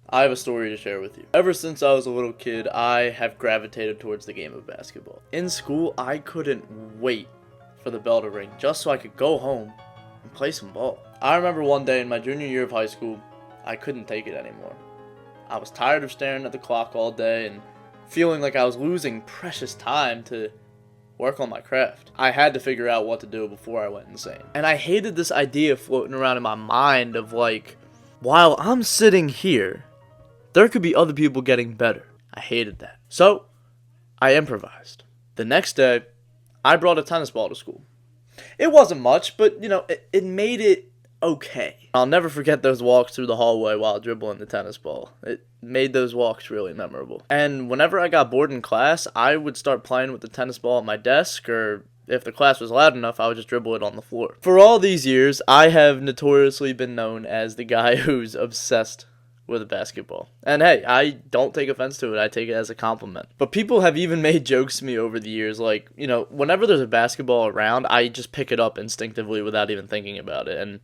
I have a story to share with you. Ever since I was a little kid, I have gravitated towards the game of basketball. In school, I couldn't wait for the bell to ring just so I could go home and play some ball. I remember one day in my junior year of high school, I couldn't take it anymore. I was tired of staring at the clock all day and feeling like I was losing precious time to work on my craft. I had to figure out what to do before I went insane. And I hated this idea floating around in my mind of like, while I'm sitting here, there could be other people getting better. I hated that. So, I improvised. The next day, I brought a tennis ball to school. It wasn't much, but, it made it okay. I'll never forget those walks through the hallway while dribbling the tennis ball. It made those walks really memorable. And whenever I got bored in class, I would start playing with the tennis ball at my desk, or if the class was loud enough, I would just dribble it on the floor. For all these years, I have notoriously been known as the guy who's obsessed with a basketball. And hey, I don't take offense to it. I take it as a compliment. But people have even made jokes to me over the years, like, whenever there's a basketball around, I just pick it up instinctively without even thinking about it. And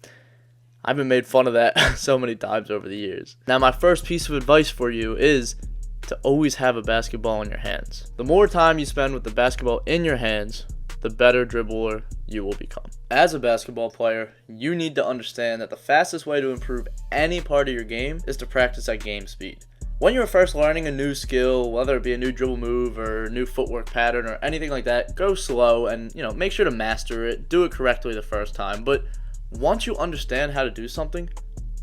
I've been made fun of that so many times over the years. Now, my first piece of advice for you is to always have a basketball in your hands. The more time you spend with the basketball in your hands, the better dribbler you will become. As a basketball player, you need to understand that the fastest way to improve any part of your game is to practice at game speed. When you're first learning a new skill, whether it be a new dribble move or a new footwork pattern or anything like that, go slow and, make sure to master it. Do it correctly the first time. But once you understand how to do something,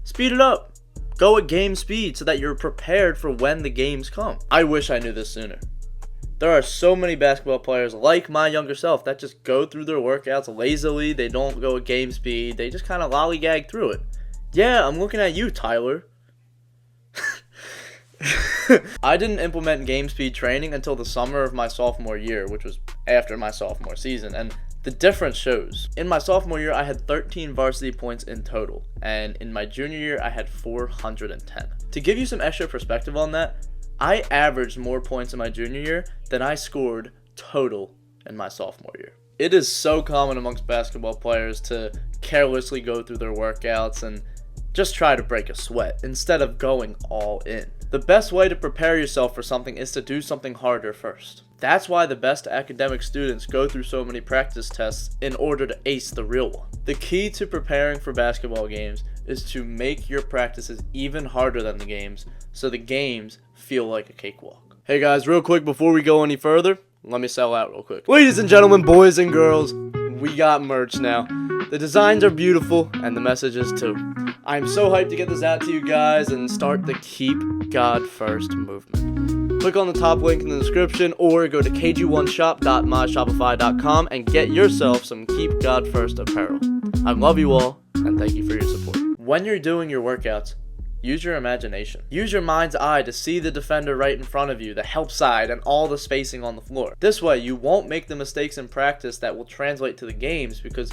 speed it up. Go at game speed so that you're prepared for when the games come. I wish I knew this sooner. There are so many basketball players like my younger self that just go through their workouts lazily. They don't go at game speed. They just kind of lollygag through it. Yeah, I'm looking at you, Tyler. I didn't implement game speed training until the summer of my sophomore year, which was after my sophomore season, and the difference shows. In my sophomore year, I had 13 varsity points in total, and in my junior year, I had 410. To give you some extra perspective on that, I averaged more points in my junior year than I scored total in my sophomore year. It is so common amongst basketball players to carelessly go through their workouts and just try to break a sweat instead of going all in. The best way to prepare yourself for something is to do something harder first. That's why the best academic students go through so many practice tests in order to ace the real one. The key to preparing for basketball games is to make your practices even harder than the games so the games feel like a cakewalk. Hey guys, real quick before we go any further, let me sell out real quick. Ladies and gentlemen, boys and girls, we got merch now. The designs are beautiful and the messages too. I'm so hyped to get this out to you guys and start the Keep God First movement. Click on the top link in the description or go to kg1shop.myshopify.com and get yourself some Keep God First apparel. I love you all and thank you for your support. When you're doing your workouts, use your imagination. Use your mind's eye to see the defender right in front of you, the help side, and all the spacing on the floor. This way, you won't make the mistakes in practice that will translate to the games because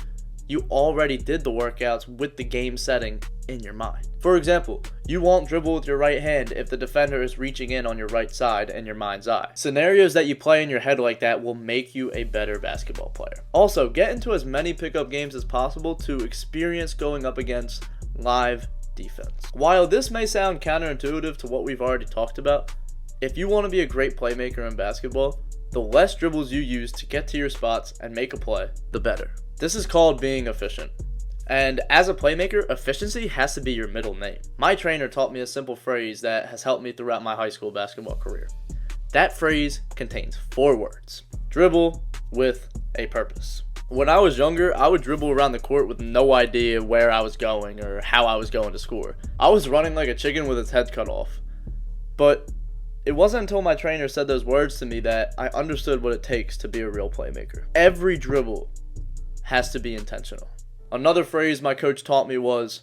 you already did the workouts with the game setting in your mind. For example, you won't dribble with your right hand if the defender is reaching in on your right side in your mind's eye. Scenarios that you play in your head like that will make you a better basketball player. Also, get into as many pickup games as possible to experience going up against live defense. While this may sound counterintuitive to what we've already talked about, if you want to be a great playmaker in basketball, the less dribbles you use to get to your spots and make a play, the better. This is called being efficient. And as a playmaker, efficiency has to be your middle name. My trainer taught me a simple phrase that has helped me throughout my high school basketball career. That phrase contains 4 words. Dribble with a purpose. When I was younger, I would dribble around the court with no idea where I was going or how I was going to score. I was running like a chicken with its head cut off. But it wasn't until my trainer said those words to me that I understood what it takes to be a real playmaker. Every dribble has to be intentional. Another phrase my coach taught me was,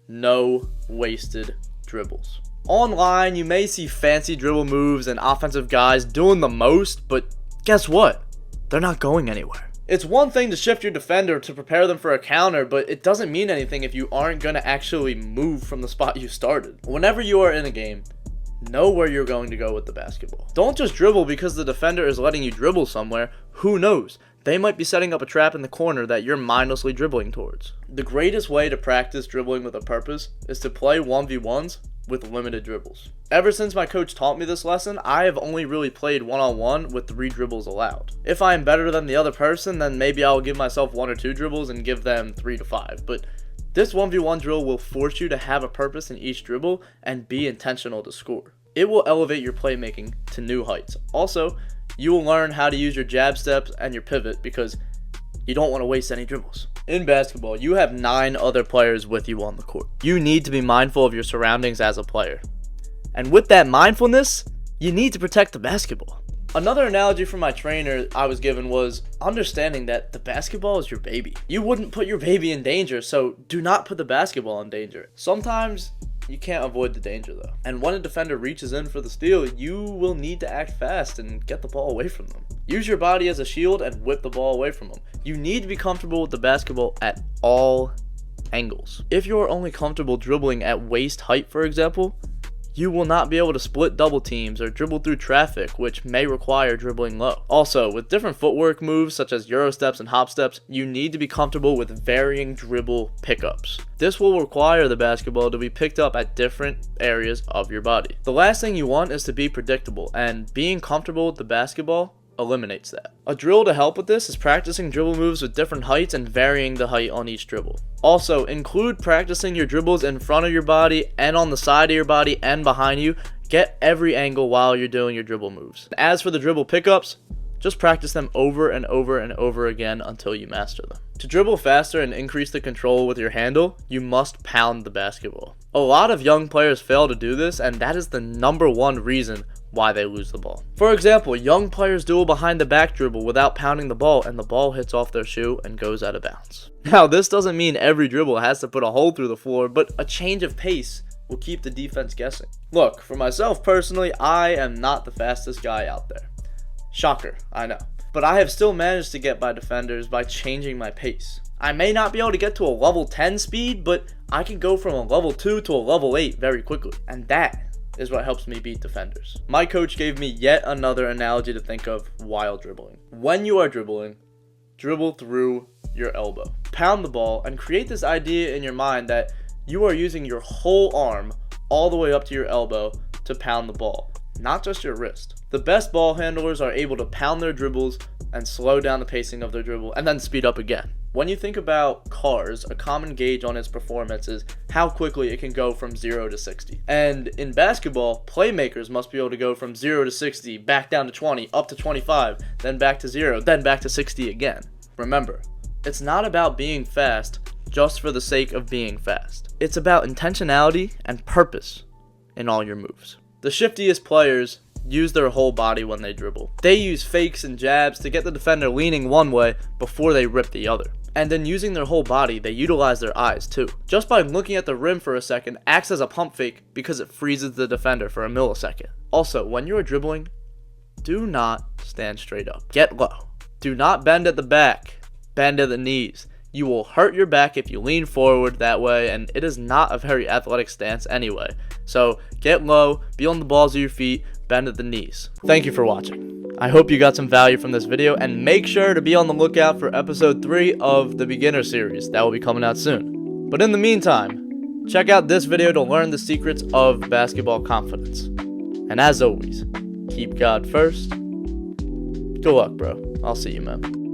no wasted dribbles. Online, you may see fancy dribble moves and offensive guys doing the most, but guess what? They're not going anywhere. It's one thing to shift your defender to prepare them for a counter, but it doesn't mean anything if you aren't going to actually move from the spot you started. Whenever you are in a game, Know where you're going to go with the basketball. Don't just dribble because the defender is letting you dribble somewhere. Who knows? They might be setting up a trap in the corner that you're mindlessly dribbling towards. The greatest way to practice dribbling with a purpose is to play 1v1s with limited dribbles. Ever since my coach taught me this lesson, I have only really played one-on-one with 3 dribbles allowed. If I am better than the other person, then maybe I'll give myself 1 or 2 dribbles and give them 3 to 5. But this 1v1 drill will force you to have a purpose in each dribble and be intentional to score. It will elevate your playmaking to new heights. Also, you will learn how to use your jab steps and your pivot because you don't want to waste any dribbles. In basketball, you have 9 other players with you on the court. You need to be mindful of your surroundings as a player. And with that mindfulness, you need to protect the basketball. Another analogy from my trainer I was given was understanding that the basketball is your baby. You wouldn't put your baby in danger, so do not put the basketball in danger. Sometimes you can't avoid the danger though. And when a defender reaches in for the steal, you will need to act fast and get the ball away from them. Use your body as a shield and whip the ball away from them. You need to be comfortable with the basketball at all angles. If you are only comfortable dribbling at waist height, for example, you will not be able to split double teams or dribble through traffic, which may require dribbling low. Also, with different footwork moves such as Euro steps and hop steps, you need to be comfortable with varying dribble pickups. This will require the basketball to be picked up at different areas of your body. The last thing you want is to be predictable, and being comfortable with the basketball eliminates that. A drill to help with this is practicing dribble moves with different heights and varying the height on each dribble. Also, include practicing your dribbles in front of your body and on the side of your body and behind you. Get every angle while you're doing your dribble moves. As for the dribble pickups, just practice them over and over and over again until you master them. To dribble faster and increase the control with your handle, you must pound the basketball. A lot of young players fail to do this, and that is the #1 reason why they lose the ball. For example, young players do a behind the back dribble without pounding the ball, and the ball hits off their shoe and goes out of bounds. Now, this doesn't mean every dribble has to put a hole through the floor, but a change of pace will keep the defense guessing. Look, for myself personally, I am not the fastest guy out there. Shocker, I know. But I have still managed to get by defenders by changing my pace. I may not be able to get to a level 10 speed, but I can go from a level 2 to a level 8 very quickly. And that is what helps me beat defenders. My coach gave me yet another analogy to think of while dribbling. When you are dribbling, dribble through your elbow. Pound the ball and create this idea in your mind that you are using your whole arm all the way up to your elbow to pound the ball, not just your wrist. The best ball handlers are able to pound their dribbles and slow down the pacing of their dribble and then speed up again. When you think about cars, a common gauge on its performance is how quickly it can go from 0 to 60. And in basketball, playmakers must be able to go from 0 to 60, back down to 20, up to 25, then back to 0, then back to 60 again. Remember, it's not about being fast just for the sake of being fast. It's about intentionality and purpose in all your moves. The shiftiest players use their whole body when they dribble. They use fakes and jabs to get the defender leaning one way before they rip the other. And then using their whole body, they utilize their eyes too. Just by looking at the rim for a second acts as a pump fake because it freezes the defender for a millisecond. Also, when you are dribbling, do not stand straight up. Get low. Do not bend at the back. Bend at the knees. You will hurt your back if you lean forward that way, and it is not a very athletic stance anyway. So get low, be on the balls of your feet, bend at the knees. Thank you for watching. I hope you got some value from this video, and make sure to be on the lookout for episode 3 of the beginner series that will be coming out soon. But in the meantime, check out this video to learn the secrets of basketball confidence. And as always, keep God first. Good luck, bro. I'll see you, man.